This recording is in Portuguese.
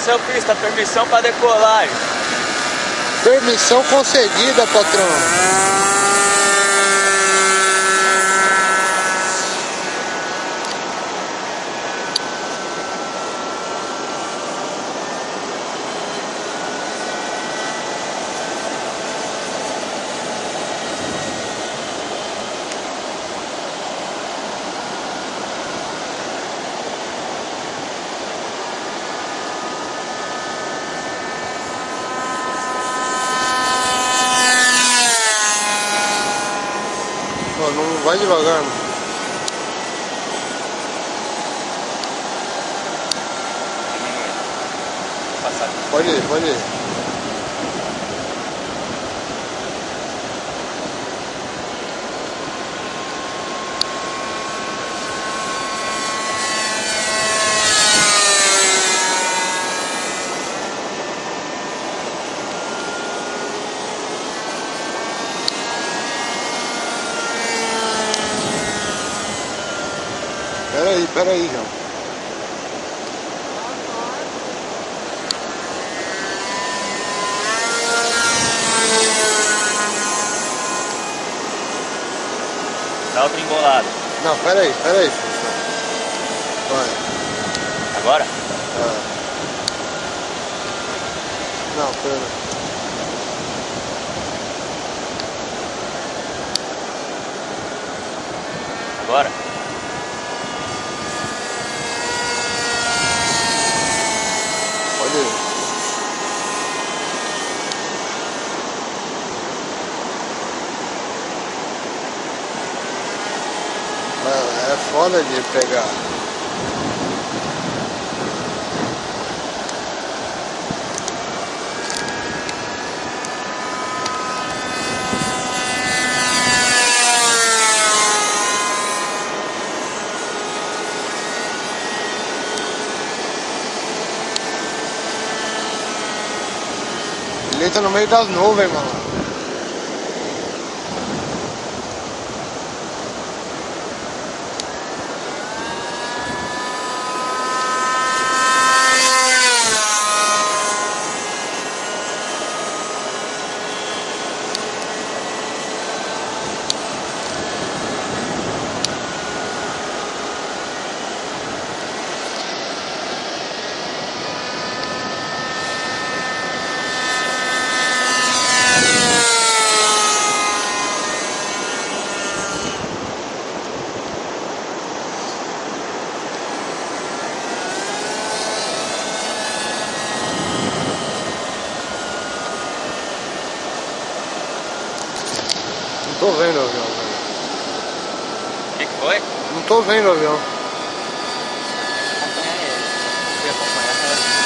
Atenção, pista, permissão para decolagem. Permissão concedida, patrão. Não vai devagar, mano. Pode ir, pode ir. Pera aí, João. Dá outra embolada. Não, pera aí, filho. Vai. Agora? Não, pera aí. Agora? Pode ir. É foda de pegar. Ele tá no meio das nuvens, mano. Não tô vendo o avião, velho. O que foi? Não tô vendo o avião. Acompanhar ele. Fui acompanhar.